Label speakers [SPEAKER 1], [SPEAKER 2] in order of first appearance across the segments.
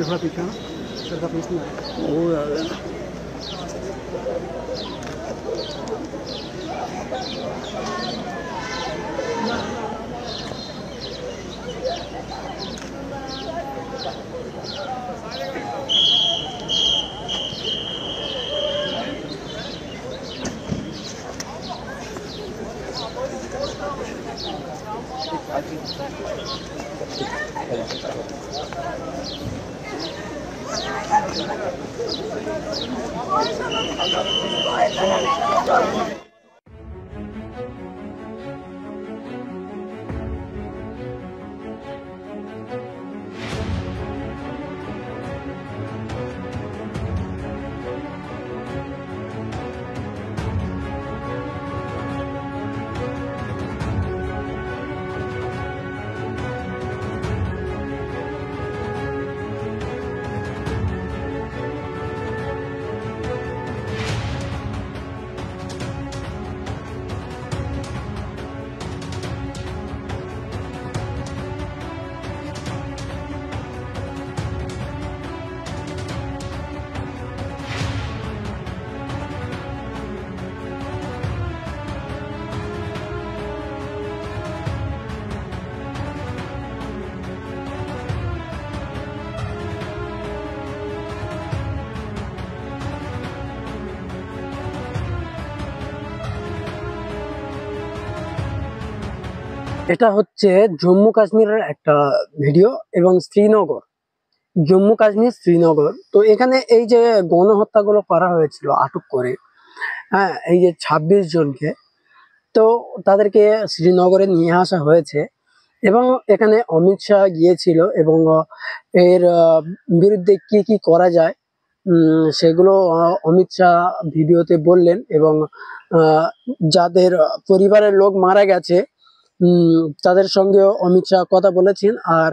[SPEAKER 1] थोड़ा पीछे ना सरका पीछे ना वो आ गया এটা হচ্ছে জম্মু কাশ্মীরের একটা ভিডিও এবং শ্রীনগর, জম্মু কাশ্মীর শ্রীনগর। তো এখানে এই যে গণহত্যাগুলো করা হয়েছিল আটক করে, হ্যাঁ, এই যে 26 জনকে, তো তাদেরকে শ্রীনগরে নিয়ে আসা হয়েছে এবং এখানে অমিত শাহ গিয়েছিল এবং এর বিরুদ্ধে কি কি করা যায় সেগুলো অমিত শাহ ভিডিওতে বললেন এবং যাদের পরিবারের লোক মারা গেছে তাদের সঙ্গে অমিত শাহ কথা বলেছেন। আর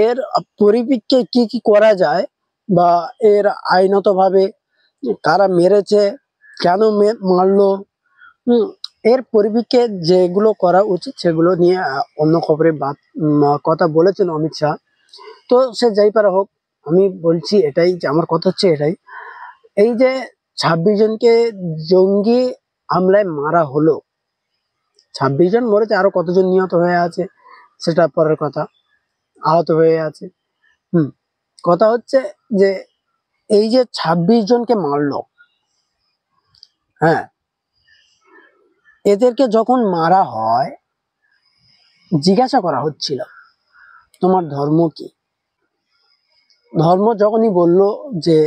[SPEAKER 1] এর পরিপ্রেক্ষিতে কি কি করা যায় বা এর আইনত ভাবে কারা মেরেছে, কেন মারলো, এর পরিপ্রেক্ষিতে যেগুলো করা উচিত সেগুলো নিয়ে অন্য খবরে কথা বলেছেন অমিত শাহ। তো সে যাই পারা হোক, আমি বলছি এটাই যে আমার কথা হচ্ছে এটাই, এই যে 26 জনকে জঙ্গি হামলায় মারা হলো, 26 জন মরেছে, আরো কতজন নিহত হয়ে আছে সেটা পরের কথা, আহত হয়ে আছে। কথা হচ্ছে যে এই যে 26 জনকে মারলো, হ্যাঁ, এদেরকে যখন মারা হয় জিজ্ঞাসা করা হচ্ছিল তোমার ধর্ম কি। ধর্ম যখনই বললো যে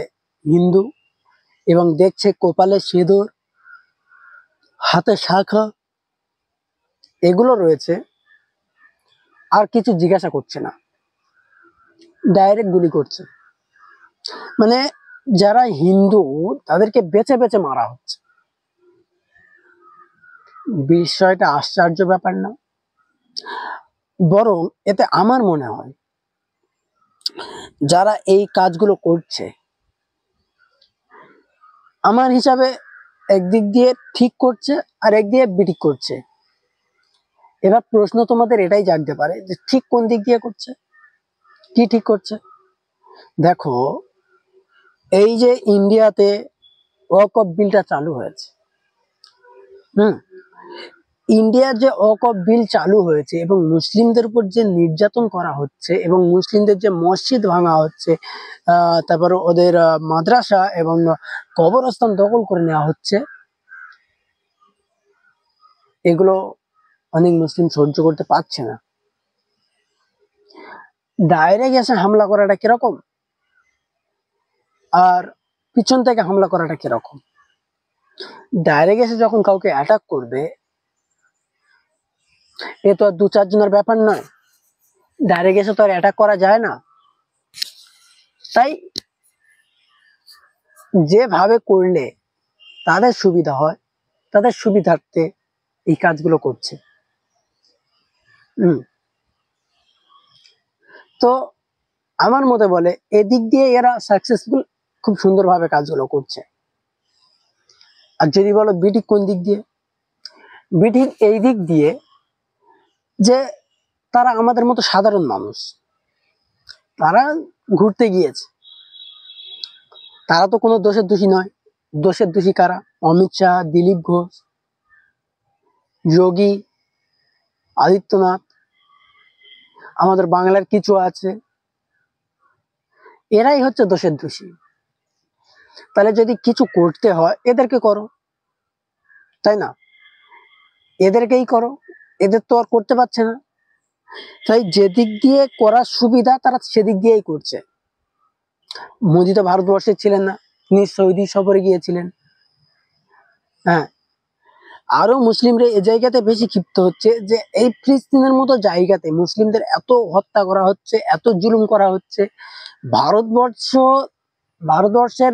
[SPEAKER 1] হিন্দু এবং দেখছে কপালে সিঁদুর, হাতে শাখা এগুলো রয়েছে, আর কিছু জিজ্ঞাসা করছে না, ডাইরেক্ট গুলি করছে। মানে যারা হিন্দু তাদেরকে বেছে বেছে মারা হচ্ছে। বিষয়টা আশ্চর্য ব্যাপার না? বরং এতে আমার মনে হয় যারা এই কাজগুলো করছে, আমার হিসাবে একদিক দিয়ে ঠিক করছে আর একদিকে বিঠিক করছে। এবার প্রশ্ন তোমাদের এটাই জাগতে পারে যে ঠিক কোন দিক দিয়ে করছে, কি ঠিক করছে। দেখো, এই যে ইন্ডিয়াতে ওয়াকফ বিলটা চালু হয়েছে, ইন্ডিয়ার যে ওয়াকফ বিল চালু হয়েছে এবং মুসলিমদের উপর যে নির্যাতন করা হচ্ছে এবং মুসলিমদের যে মসজিদ ভাঙা হচ্ছে, তারপর ওদের মাদ্রাসা এবং কবরস্থান দখল করে নেওয়া হচ্ছে, এগুলো অনেক মুসলিম সহ্য করতে পারছে না। ডাইরেক্ট এসে হামলা করাটা কিরকম আর পিছন থেকে হামলা করাটা কিরকম। ডাইরেক্ট এসে যখন কাউকে অ্যাটাক করবে, এ তো আর 2-4 জনের ব্যাপার নয়, ডাইরেক্ট এসে তো আর অ্যাটাক করা যায় না। তাই যেভাবে করলে তাদের সুবিধা হয়, তাদের সুবিধার্থে এই কাজগুলো করছে। হুম। তো আমার মতে বলে এদিক দিয়ে এরা সাকসেসফুল, খুব সুন্দরভাবে কাজগুলো করছে। আর যদি বলো বিটি কোন দিক দিয়ে, বিটির এই দিক দিয়ে যে তারা আমাদের মতো সাধারণ মানুষ, তারা ঘুরতে গিয়েছে, তারা তো কোনো দোষের দোষী নয়। দোষের দোষী কারা? অমিত শাহ, দিলীপ ঘোষ, যোগী আদিত্যনাথ, আমাদের বাংলার কিছু আছে, এরাই হচ্ছে দোষের দোষী। তাহলে যদি কিছু করতে হয় এদেরকে করো, তাই না? এদেরকেই করো, এদের তো আর করতে পারছে না। তাই যেদিক দিয়ে করার সুবিধা তারা সেদিক দিয়েই করছে। মোদি তো ভারতবর্ষে ছিলেন না, তিনি সৌদি সফরে গিয়েছিলেন। হ্যাঁ, আরো মুসলিমরা এই জায়গাতে বেশি ক্ষিপ্ত হচ্ছে যে এই ফিলিস্তিনের মতো জায়গাতে মুসলিমদের এত হত্যা করা হচ্ছে, এত জুলুম করা হচ্ছে। ভারতবর্ষ ভারতবর্ষের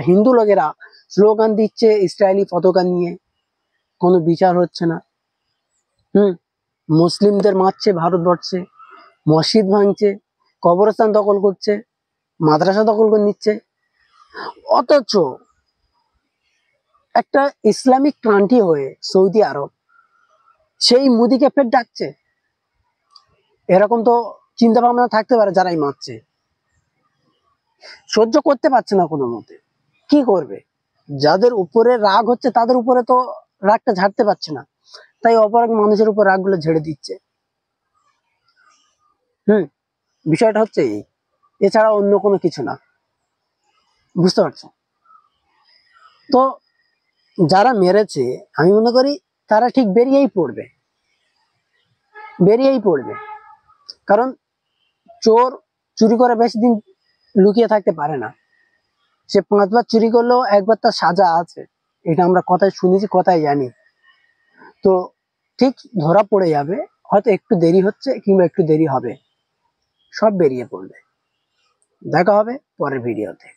[SPEAKER 1] হিন্দু লোকেরা স্লোগান দিচ্ছে ইসরায়েলি পতাকা নিয়ে, কোনো বিচার হচ্ছে না। মুসলিমদের মারছে ভারতবর্ষে, মসজিদ ভাঙছে, কবরস্থান দখল করছে, মাদ্রাসা দখল করে নিচ্ছে। অথচ একটা ইসলামিক কান্ট্রি হয়ে সৌদি আরব সেই মোদিকে ফের ডাকছে। এরকম তো চিন্তা ভাবনা থাকতে পারে যারাই মারছে, সহ্য করতে পারছে না কোনো মতে, কি করবে? যাদের উপরে রাগ হচ্ছে তাদের উপরে তো রাগটা ঝাড়তে পারছে না, তাই অপর এক মানুষের উপর রাগগুলো ঝেড়ে দিচ্ছে। বিষয়টা হচ্ছে এই, এছাড়া অন্য কোনো কিছু না, বুঝতে পারছো? তো যারা মেরেছে আমি মনে করি তারা ঠিক বেরিয়েই পড়বে। কারণ চোর চুরি করে বেশি দিন লুকিয়ে থাকতে পারে না। সে 5 বার চুরি করলেও একবার তার সাজা আছে, এটা আমরা কথায় শুনেছি, কথায় জানি। তো ঠিক ধরা পড়ে যাবে, হয়তো একটু দেরি হচ্ছে কিংবা একটু দেরি হবে, সব বেরিয়ে পড়বে। দেখা হবে পরের ভিডিওতে।